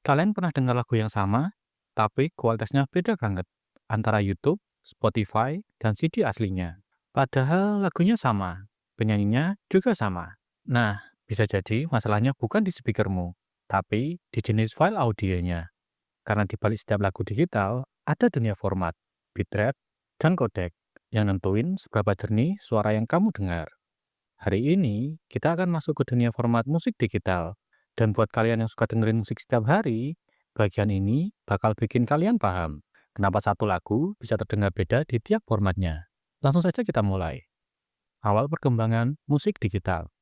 Kalian pernah dengar lagu yang sama, tapi kualitasnya beda banget antara YouTube, Spotify, dan CD aslinya. Padahal lagunya sama, penyanyinya juga sama. Nah, bisa jadi masalahnya bukan di speakermu, tapi di jenis file audionya. Karena di balik setiap lagu digital, ada dunia format, bitrate, dan codec yang nentuin seberapa jernih suara yang kamu dengar. Hari ini, kita akan masuk ke dunia format musik digital. Dan buat kalian yang suka dengerin musik setiap hari, bagian ini bakal bikin kalian paham kenapa satu lagu bisa terdengar beda di tiap formatnya. Langsung saja kita mulai. Awal perkembangan musik digital.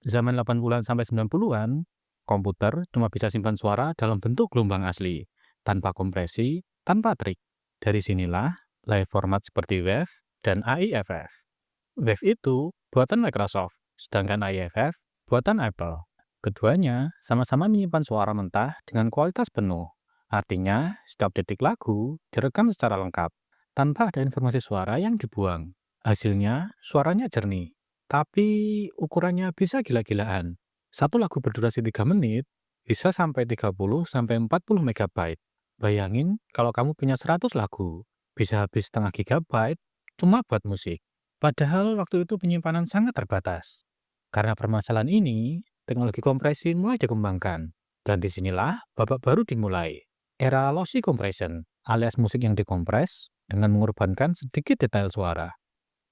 Zaman 80-an sampai 90-an, komputer cuma bisa simpan suara dalam bentuk gelombang asli, tanpa kompresi, tanpa trik. Dari sinilah lahir format seperti WAV dan AIFF. Wave itu buatan Microsoft, sedangkan AIFF buatan Apple. Keduanya sama-sama menyimpan suara mentah dengan kualitas penuh. Artinya, setiap detik lagu direkam secara lengkap, tanpa ada informasi suara yang dibuang. Hasilnya, suaranya jernih, tapi ukurannya bisa gila-gilaan. Satu lagu berdurasi 3 menit, bisa sampai 30-40 megabyte. Bayangin kalau kamu punya 100 lagu, bisa habis setengah gigabyte cuma buat musik. Padahal waktu itu penyimpanan sangat terbatas. Karena permasalahan ini, teknologi kompresi mulai dikembangkan. Dan disinilah babak baru dimulai. Era lossy compression, alias musik yang dikompres dengan mengorbankan sedikit detail suara.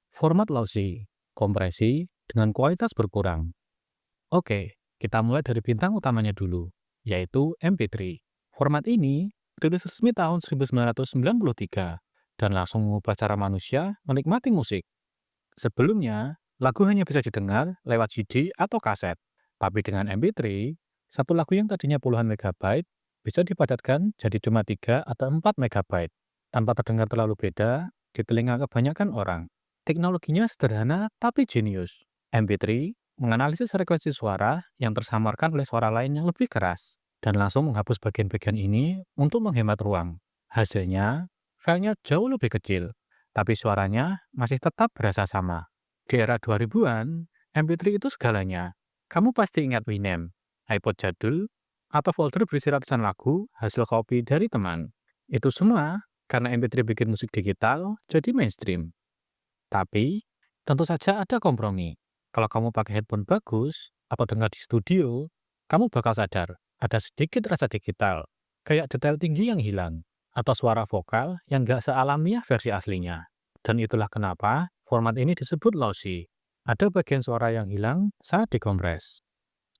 Format lossy, kompresi dengan kualitas berkurang. Oke, kita mulai dari bintang utamanya dulu, yaitu MP3. Format ini rilis resmi tahun 1993 dan langsung mengubah cara manusia menikmati musik. Sebelumnya, lagu hanya bisa didengar lewat CD atau kaset. Tapi dengan MP3, satu lagu yang tadinya puluhan megabyte bisa dipadatkan jadi cuma 3 atau 4 megabyte. Tanpa terdengar terlalu beda di telinga kebanyakan orang. Teknologinya sederhana tapi jenius. MP3 menganalisis frekuensi suara yang tersamarkan oleh suara lain yang lebih keras dan langsung menghapus bagian-bagian ini untuk menghemat ruang. Hasilnya, filenya jauh lebih kecil, tapi suaranya masih tetap berasa sama. Di era 2000-an, MP3 itu segalanya. Kamu pasti ingat Winamp, iPod jadul, atau folder berisi ratusan lagu hasil copy dari teman. Itu semua karena MP3 bikin musik digital jadi mainstream. Tapi, tentu saja ada kompromi. Kalau kamu pakai headphone bagus, atau dengar di studio, kamu bakal sadar ada sedikit rasa digital, kayak detail tinggi yang hilang, atau suara vokal yang nggak sealamiah versi aslinya. Dan itulah kenapa format ini disebut lossy. Ada bagian suara yang hilang saat dikompres.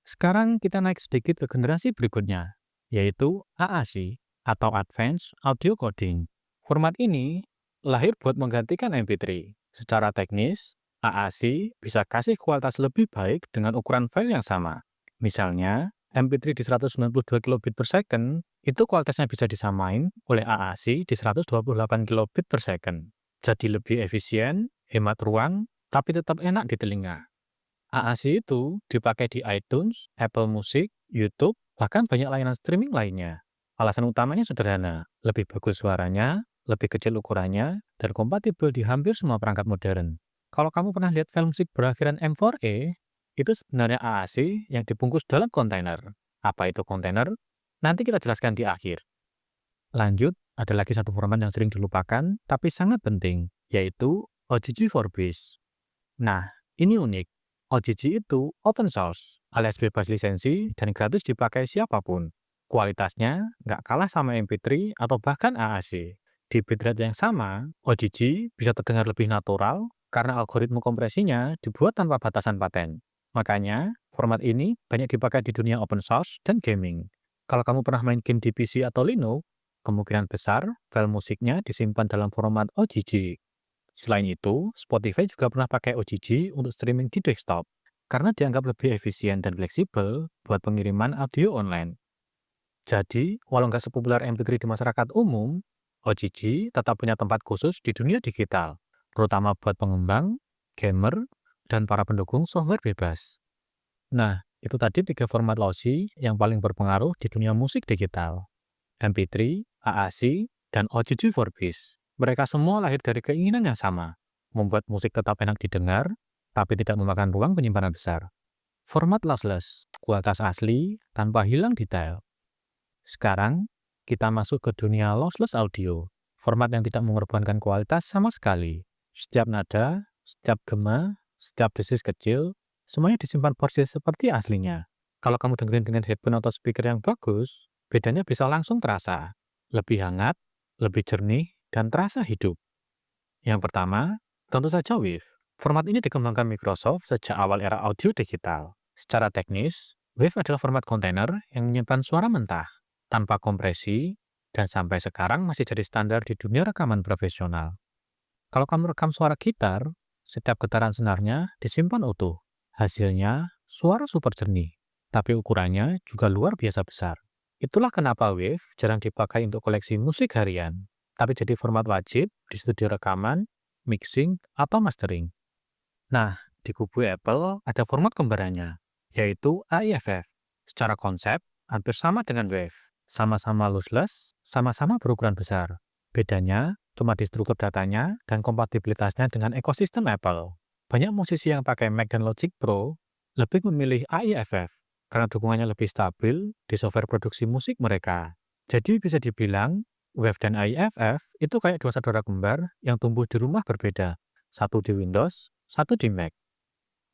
Sekarang kita naik sedikit ke generasi berikutnya, yaitu AAC atau Advanced Audio Coding. Format ini lahir buat menggantikan MP3. Secara teknis, AAC bisa kasih kualitas lebih baik dengan ukuran file yang sama. Misalnya, MP3 di 192 kilobit per second, itu kualitasnya bisa disamain oleh AAC di 128 kilobit per second. Jadi lebih efisien, hemat ruang, tapi tetap enak di telinga. AAC itu dipakai di iTunes, Apple Music, YouTube, bahkan banyak layanan streaming lainnya. Alasan utamanya sederhana, lebih bagus suaranya, lebih kecil ukurannya, dan kompatibel di hampir semua perangkat modern. Kalau kamu pernah lihat file musik berakhiran M4A, itu sebenarnya AAC yang dibungkus dalam kontainer. Apa itu kontainer? Nanti kita jelaskan di akhir. Lanjut, ada lagi satu format yang sering dilupakan, tapi sangat penting, yaitu OGG for Bass. Nah, ini unik. OGG itu open source, alias bebas lisensi dan gratis dipakai siapapun. Kualitasnya nggak kalah sama MP3 atau bahkan AAC. Di bitrate yang sama, OGG bisa terdengar lebih natural karena algoritma kompresinya dibuat tanpa batasan paten. Makanya, format ini banyak dipakai di dunia open source dan gaming. Kalau kamu pernah main game di PC atau Linux, kemungkinan besar file musiknya disimpan dalam format OGG. Selain itu, Spotify juga pernah pakai OGG untuk streaming di desktop, karena dianggap lebih efisien dan fleksibel buat pengiriman audio online. Jadi, walau nggak sepopuler MP3 di masyarakat umum, OGG tetap punya tempat khusus di dunia digital, terutama buat pengembang, gamer, dan para pendukung software bebas. Nah, itu tadi 3 format lossy yang paling berpengaruh di dunia musik digital. MP3, AAC, dan OGG for Bass. Mereka semua lahir dari keinginan yang sama, membuat musik tetap enak didengar, tapi tidak memakan ruang penyimpanan besar. Format lossless, kualitas asli tanpa hilang detail. Sekarang, kita masuk ke dunia lossless audio, format yang tidak mengorbankan kualitas sama sekali. Setiap nada, setiap gema, setiap desis kecil, semuanya disimpan persis seperti aslinya. Kalau kamu dengerin dengan headphone atau speaker yang bagus, bedanya bisa langsung terasa. Lebih hangat, lebih jernih, dan terasa hidup. Yang pertama, tentu saja Wave. Format ini dikembangkan Microsoft sejak awal era audio digital. Secara teknis, Wave adalah format kontainer yang menyimpan suara mentah, tanpa kompresi, dan sampai sekarang masih jadi standar di dunia rekaman profesional. Kalau kamu rekam suara gitar, setiap getaran senarnya disimpan utuh. Hasilnya, suara super jernih, tapi ukurannya juga luar biasa besar. Itulah kenapa Wave jarang dipakai untuk koleksi musik harian, tapi jadi format wajib di studio rekaman, mixing, atau mastering. Nah, di kubu Apple ada format kembarannya, yaitu AIFF. Secara konsep, hampir sama dengan Wave. Sama-sama lossless, sama-sama berukuran besar. Bedanya cuma di struktur datanya dan kompatibilitasnya dengan ekosistem Apple. Banyak musisi yang pakai Mac dan Logic Pro lebih memilih AIFF karena dukungannya lebih stabil di software produksi musik mereka. Jadi bisa dibilang, Wave dan AIFF itu kayak dua saudara kembar yang tumbuh di rumah berbeda. Satu di Windows, satu di Mac.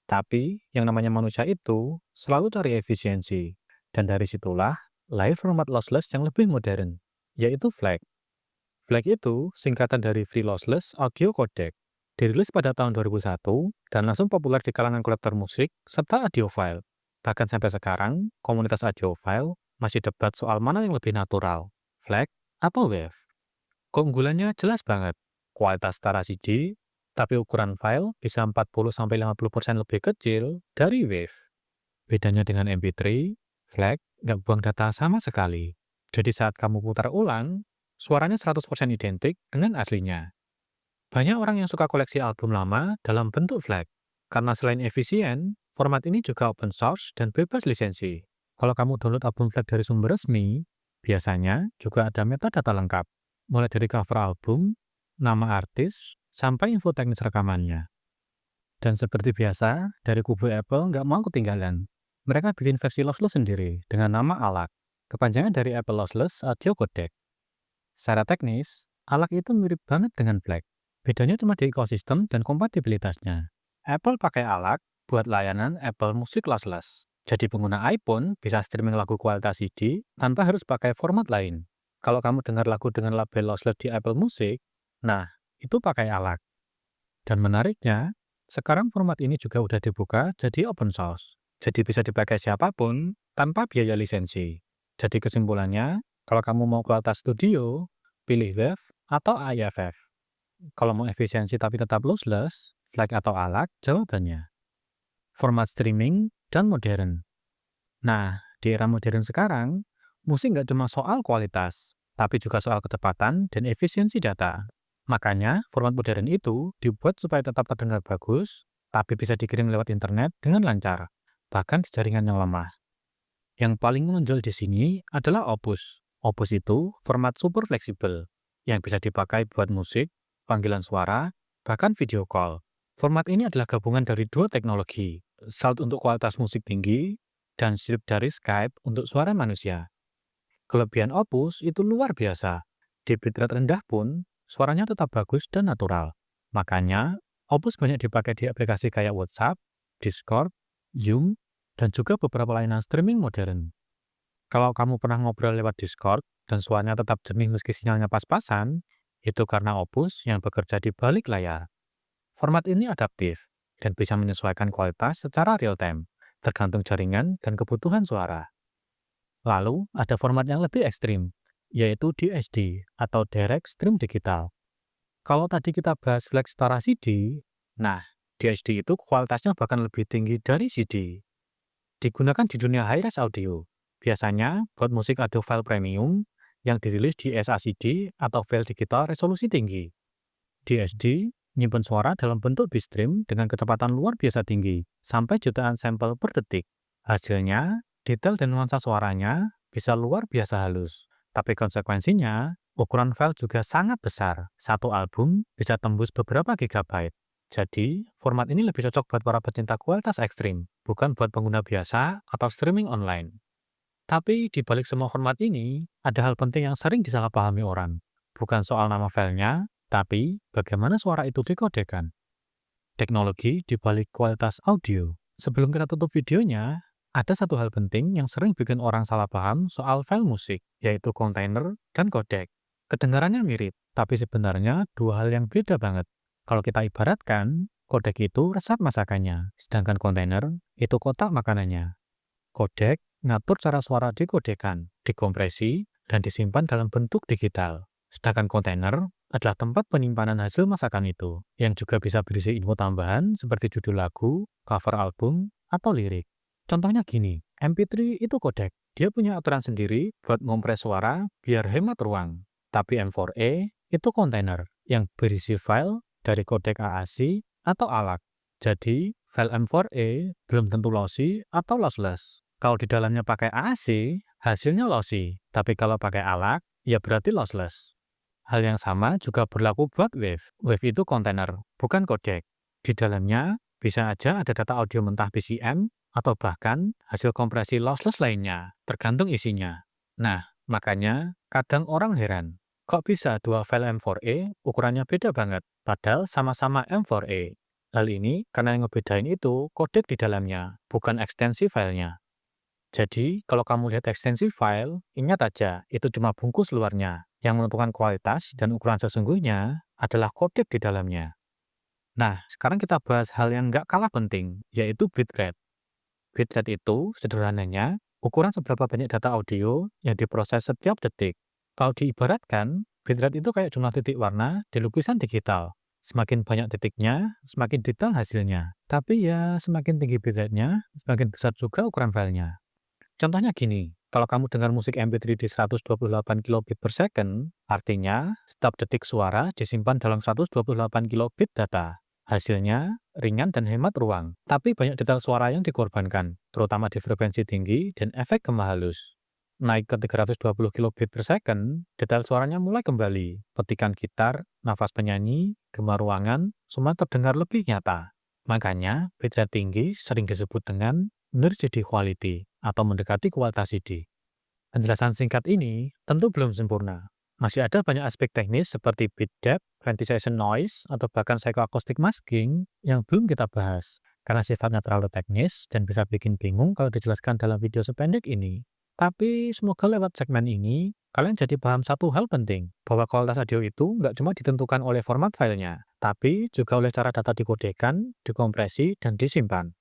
Tapi yang namanya manusia itu selalu cari efisiensi. Dan dari situlah lahir format lossless yang lebih modern, yaitu FLAC. FLAC itu singkatan dari Free Lossless Audio Codec. Dirilis pada tahun 2001 dan langsung populer di kalangan kolektor musik serta audiophile. Bahkan sampai sekarang, komunitas audiophile masih debat soal mana yang lebih natural, FLAC atau Wave. Keunggulannya jelas banget. Kualitas setara CD, tapi ukuran file bisa 40-50% lebih kecil dari Wave. Bedanya dengan MP3, FLAC nggak buang data sama sekali. Jadi saat kamu putar ulang, suaranya 100% identik dengan aslinya. Banyak orang yang suka koleksi album lama dalam bentuk FLAC. Karena selain efisien, format ini juga open source dan bebas lisensi. Kalau kamu download album FLAC dari sumber resmi, biasanya juga ada metadata lengkap, mulai dari cover album, nama artis, sampai info teknis rekamannya. Dan seperti biasa, dari kubu Apple nggak mau ketinggalan. Mereka bikin versi lossless sendiri dengan nama ALAC, kepanjangan dari Apple Lossless Audio Codec. Secara teknis, ALAC itu mirip banget dengan FLAC. Bedanya cuma di ekosistem dan kompatibilitasnya. Apple pakai ALAC buat layanan Apple Music Lossless. Jadi pengguna iPhone bisa streaming lagu kualitas CD tanpa harus pakai format lain. Kalau kamu dengar lagu dengan label lossless di Apple Music, nah, itu pakai ALAC. Dan menariknya, sekarang format ini juga udah dibuka jadi open source. Jadi bisa dipakai siapapun tanpa biaya lisensi. Jadi kesimpulannya, kalau kamu mau kualitas studio, pilih Wave atau AIFF. Kalau mau efisiensi tapi tetap lossless, FLAC atau ALAC jawabannya. Format streaming dan modern. Nah, di era modern sekarang, musik nggak cuma soal kualitas, tapi juga soal kecepatan dan efisiensi data. Makanya, format modern itu dibuat supaya tetap terdengar bagus, tapi bisa dikirim lewat internet dengan lancar, bahkan di jaringan yang lemah. Yang paling menonjol di sini adalah Opus. Opus itu format super fleksibel, yang bisa dipakai buat musik, panggilan suara, bahkan video call. Format ini adalah gabungan dari dua teknologi, Salt untuk kualitas musik tinggi, dan Strip dari Skype untuk suara manusia. Kelebihan Opus itu luar biasa. Di bitrate rendah pun, suaranya tetap bagus dan natural. Makanya, Opus banyak dipakai di aplikasi kayak WhatsApp, Discord, Zoom, dan juga beberapa layanan streaming modern. Kalau kamu pernah ngobrol lewat Discord dan suaranya tetap jernih meski sinyalnya pas-pasan, itu karena Opus yang bekerja di balik layar. Format ini adaptif dan bisa menyesuaikan kualitas secara real-time, tergantung jaringan dan kebutuhan suara. Lalu, ada format yang lebih ekstrim, yaitu DSD atau Direct Stream Digital. Kalau tadi kita bahas FLAC setara CD, nah, DSD itu kualitasnya bahkan lebih tinggi dari CD. Digunakan di dunia high-res audio, biasanya buat musik audio file premium yang dirilis di SACD atau file digital resolusi tinggi. DSD nyimpen suara dalam bentuk bitstream dengan kecepatan luar biasa tinggi, sampai jutaan sampel per detik. Hasilnya, detail dan nuansa suaranya bisa luar biasa halus. Tapi konsekuensinya, ukuran file juga sangat besar. Satu album bisa tembus beberapa gigabyte. Jadi, format ini lebih cocok buat para pecinta kualitas ekstrim, bukan buat pengguna biasa atau streaming online. Tapi di balik semua format ini, ada hal penting yang sering disalahpahami orang. Bukan soal nama filenya, tapi bagaimana suara itu dikodekan. Teknologi di balik kualitas audio. Sebelum kita tutup videonya, ada satu hal penting yang sering bikin orang salah paham soal file musik, yaitu kontainer dan kodek. Kedengarannya mirip, tapi sebenarnya dua hal yang beda banget. Kalau kita ibaratkan, kodek itu resep masakannya, sedangkan kontainer itu kotak makanannya. Kodek ngatur cara suara dikodekan, dikompresi, dan disimpan dalam bentuk digital. Sedangkan kontainer adalah tempat penyimpanan hasil masakan itu, yang juga bisa berisi info tambahan seperti judul lagu, cover album, atau lirik. Contohnya gini, MP3 itu kodek. Dia punya aturan sendiri buat ngompres suara biar hemat ruang. Tapi M4A itu kontainer yang berisi file dari kodek AAC atau ALAC. Jadi, file M4A belum tentu lossy atau lossless. Kalau di dalamnya pakai AAC, hasilnya lossy. Tapi kalau pakai ALAC, ya berarti lossless. Hal yang sama juga berlaku buat Wave. Wave itu kontainer, bukan kodek. Di dalamnya bisa aja ada data audio mentah PCM atau bahkan hasil kompresi lossless lainnya, tergantung isinya. Nah, makanya kadang orang heran, kok bisa dua file M4A ukurannya beda banget, padahal sama-sama M4A. Hal ini karena yang ngebedain itu kodek di dalamnya, bukan ekstensi filenya. Jadi, kalau kamu lihat ekstensi file, ingat aja, itu cuma bungkus luarnya. Yang menentukan kualitas dan ukuran sesungguhnya adalah kodek di dalamnya. Nah, sekarang kita bahas hal yang nggak kalah penting, yaitu bitrate. Bitrate itu, sederhananya, ukuran seberapa banyak data audio yang diproses setiap detik. Kalau diibaratkan, bitrate itu kayak jumlah titik warna di lukisan digital. Semakin banyak titiknya, semakin detail hasilnya. Tapi ya, semakin tinggi bitrate-nya, semakin besar juga ukuran filenya. Contohnya gini, kalau kamu dengar musik MP3 di 128 kilobit per second, artinya setiap detik suara disimpan dalam 128 kilobit data. Hasilnya ringan dan hemat ruang, tapi banyak detail suara yang dikorbankan, terutama di frekuensi tinggi dan efek gema halus. Naik ke 320 kilobit per second, detail suaranya mulai kembali. Petikan gitar, nafas penyanyi, gema ruangan, semua terdengar lebih nyata. Makanya, bitrate tinggi sering disebut dengan Near CD Quality atau mendekati kualitas CD. Penjelasan singkat ini tentu belum sempurna. Masih ada banyak aspek teknis seperti bit depth, quantization noise, atau bahkan psychoacoustic masking yang belum kita bahas karena sifatnya terlalu teknis dan bisa bikin bingung kalau dijelaskan dalam video sependek ini. Tapi semoga lewat segmen ini, kalian jadi paham satu hal penting, bahwa kualitas audio itu nggak cuma ditentukan oleh format filenya, tapi juga oleh cara data dikodekan, dikompresi, dan disimpan.